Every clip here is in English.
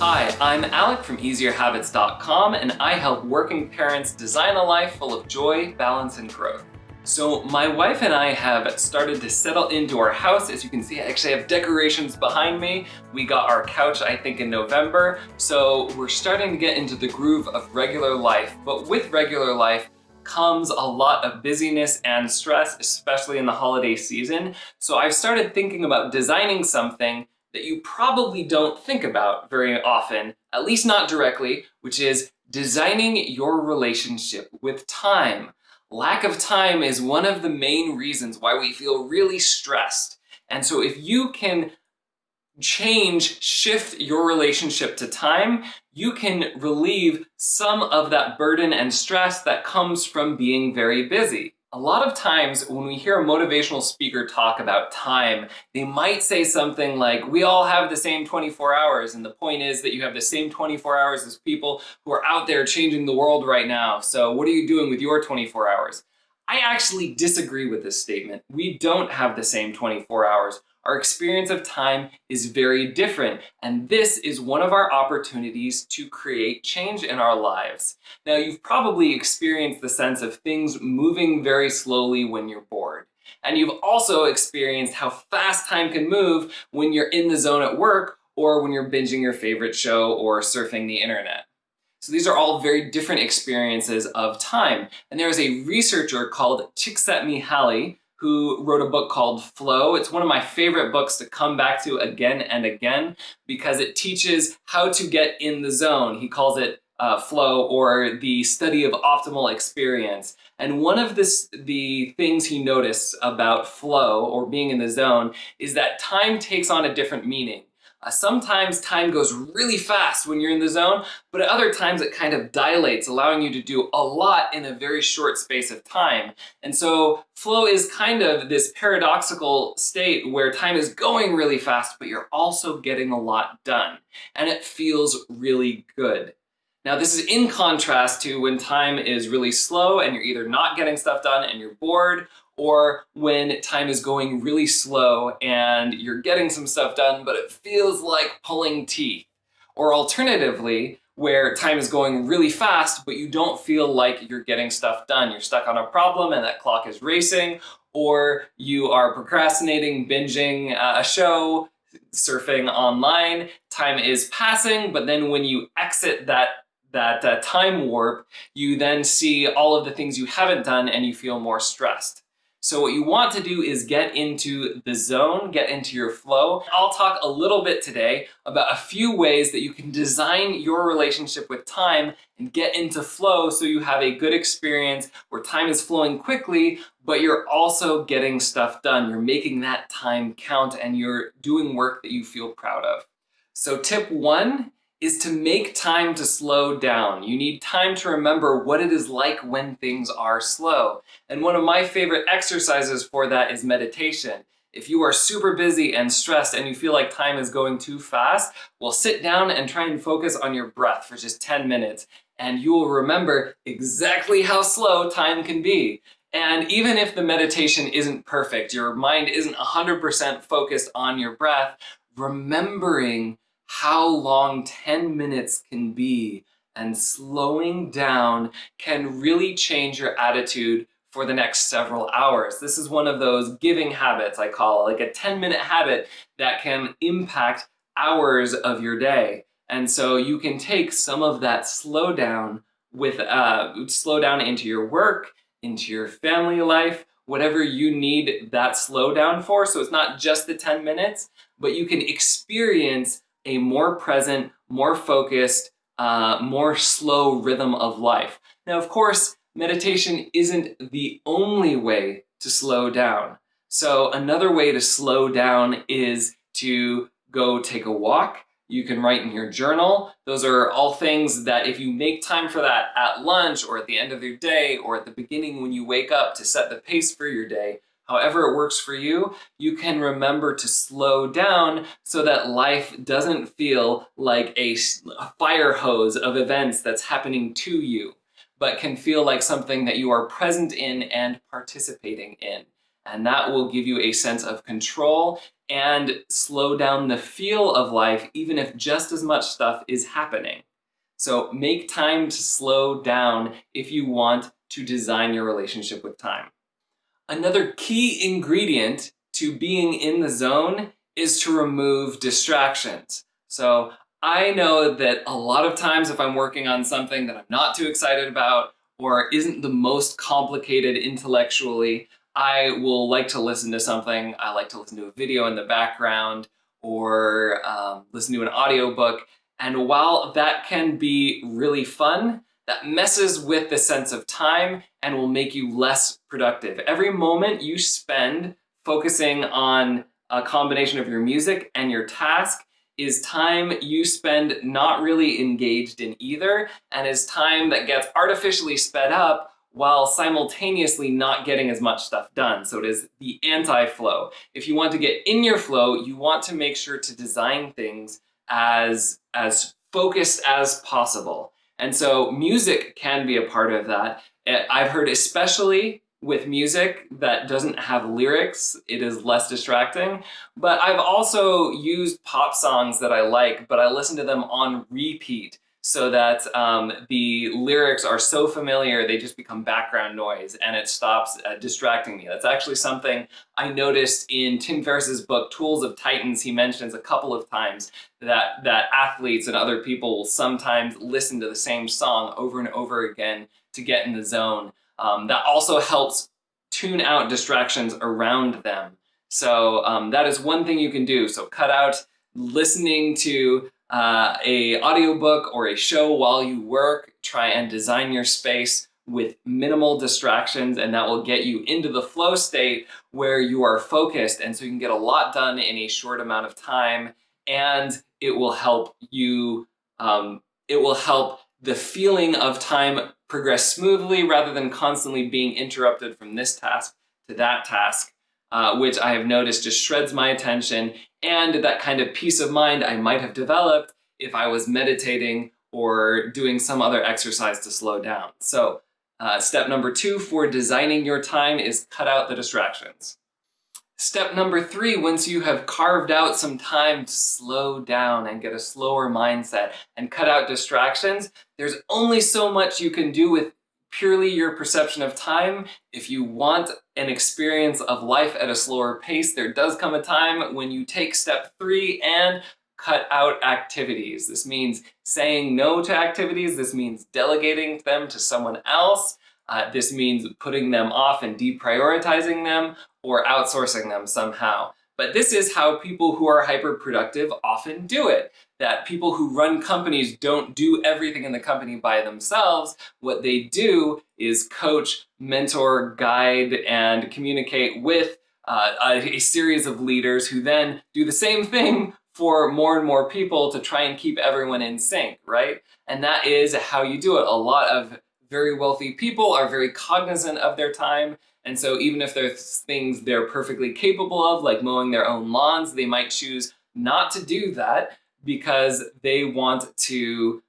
Hi, I'm Alec from EasierHabits.com, and I help working parents design a life full of joy, balance, and growth. So my wife and I have started to settle into our house. As you can see, I actually have decorations behind me. We got our couch, I think, in November. So we're starting to get into the groove of regular life. But with regular life comes a lot of busyness and stress, especially in the holiday season. So I've started thinking about designing something that you probably don't think about very often, at least not directly, which is designing your relationship with time. Lack of time is one of the main reasons why we feel really stressed. And so if you can shift your relationship to time, you can relieve some of that burden and stress that comes from being very busy. A lot of times when we hear a motivational speaker talk about time, they might say something like, we all have the same 24 hours, and the point is that you have the same 24 hours as people who are out there changing the world right now. So what are you doing with your 24 hours? I actually disagree with this statement. We don't have the same 24 hours. Our experience of time is very different, and this is one of our opportunities to create change in our lives. Now, you've probably experienced the sense of things moving very slowly when you're bored. And you've also experienced how fast time can move when you're in the zone at work or when you're binging your favorite show or surfing the internet. So these are all very different experiences of time. And there is a researcher called Csikszentmihalyi who wrote a book called Flow. It's one of my favorite books to come back to again and again because it teaches how to get in the zone. He calls it flow, or the study of optimal experience. And one of the things he noticed about flow, or being in the zone, is that time takes on a different meaning. Sometimes time goes really fast when you're in the zone, but at other times it kind of dilates, allowing you to do a lot in a very short space of time. And so flow is kind of this paradoxical state where time is going really fast, but you're also getting a lot done, and it feels really good. Now, this is in contrast to when time is really slow and you're either not getting stuff done and you're bored, or when time is going really slow and you're getting some stuff done, but it feels like pulling teeth. Or alternatively, where time is going really fast, but you don't feel like you're getting stuff done. You're stuck on a problem and that clock is racing, or you are procrastinating, binging a show, surfing online. Time is passing, but then when you exit that time warp, you then see all of the things you haven't done and you feel more stressed. So what you want to do is get into the zone, get into your flow. I'll talk a little bit today about a few ways that you can design your relationship with time and get into flow so you have a good experience where time is flowing quickly, but you're also getting stuff done. You're making that time count and you're doing work that you feel proud of. So tip one is to make time to slow down. You need time to remember what it is like when things are slow. And one of my favorite exercises for that is meditation. If you are super busy and stressed and you feel like time is going too fast, well, sit down and try and focus on your breath for just 10 minutes, and you will remember exactly how slow time can be. And even if the meditation isn't perfect, your mind isn't 100% focused on your breath, remembering how long 10 minutes can be and slowing down can really change your attitude for the next several hours. This is one of those giving habits, I call it, like a 10-minute habit that can impact hours of your day. And so you can take some of that slow down into your work, into your family life, whatever you need that slow down for. So it's not just the 10 minutes, but you can experience a more present, more focused, more slow rhythm of life. Now, of course, meditation isn't the only way to slow down. So another way to slow down is to go take a walk. You can write in your journal. Those are all things that if you make time for that at lunch or at the end of your day or at the beginning when you wake up to set the pace for your day, however it works for you, you can remember to slow down so that life doesn't feel like a fire hose of events that's happening to you, but can feel like something that you are present in and participating in. And that will give you a sense of control and slow down the feel of life, even if just as much stuff is happening. So make time to slow down if you want to design your relationship with time. Another key ingredient to being in the zone is to remove distractions. So I know that a lot of times if I'm working on something that I'm not too excited about or isn't the most complicated intellectually, I will like to listen to something. I like to listen to a video in the background or listen to an audiobook. And while that can be really fun, that messes with the sense of time and will make you less productive. Every moment you spend focusing on a combination of your music and your task is time you spend not really engaged in either, and is time that gets artificially sped up while simultaneously not getting as much stuff done. So it is the anti-flow. If you want to get in your flow, you want to make sure to design things as focused as possible. And so music can be a part of that. I've heard especially with music that doesn't have lyrics, it is less distracting. But I've also used pop songs that I like, but I listen to them on repeat so that the lyrics are so familiar, they just become background noise and it stops distracting me. That's actually something I noticed in Tim Ferriss's book, Tools of Titans. He mentions a couple of times that athletes and other people will sometimes listen to the same song over and over again to get in the zone. That also helps tune out distractions around them. So that is one thing you can do. So cut out listening to a audiobook or a show while you work. Try and design your space with minimal distractions, and that will get you into the flow state where you are focused, and so you can get a lot done in a short amount of time, and it will help you, it will help the feeling of time progress smoothly rather than constantly being interrupted from this task to that task, which I have noticed just shreds my attention and that kind of peace of mind I might have developed if I was meditating or doing some other exercise to slow down. So step number 2 for designing your time is cut out the distractions. Step number 3, once you have carved out some time to slow down and get a slower mindset and cut out distractions, there's only so much you can do with purely your perception of time. If you want an experience of life at a slower pace, there does come a time when you take step 3 and cut out activities. This means saying no to activities. This means delegating them to someone else. This means putting them off and deprioritizing them or outsourcing them somehow. But this is how people who are hyper-productive often do it. That people who run companies don't do everything in the company by themselves. What they do is coach, mentor, guide, and communicate with a series of leaders who then do the same thing for more and more people to try and keep everyone in sync, right? And that is how you do it. A lot of very wealthy people are very cognizant of their time. And so even if there's things they're perfectly capable of, like mowing their own lawns, they might choose not to do that because they want to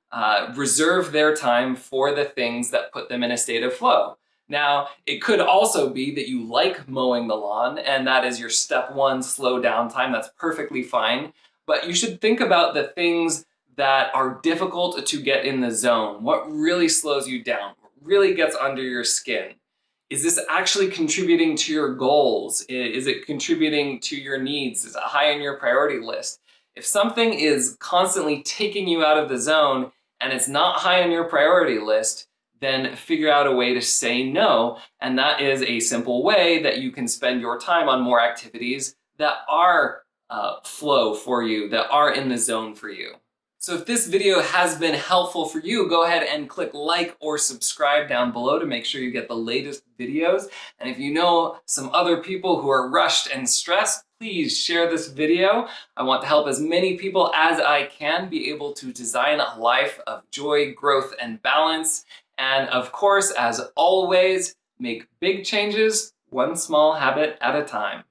reserve their time for the things that put them in a state of flow. Now, it could also be that you like mowing the lawn and that is your step 1 slow down time. That's perfectly fine. But you should think about the things that are difficult to get in the zone. What really slows you down? What really gets under your skin? Is this actually contributing to your goals? Is it contributing to your needs? Is it high on your priority list? If something is constantly taking you out of the zone and it's not high on your priority list, then figure out a way to say no. And that is a simple way that you can spend your time on more activities that are flow for you, that are in the zone for you. So if this video has been helpful for you, go ahead and click like or subscribe down below to make sure you get the latest videos. And if you know some other people who are rushed and stressed, please share this video. I want to help as many people as I can be able to design a life of joy, growth, and balance. And of course, as always, make big changes, one small habit at a time.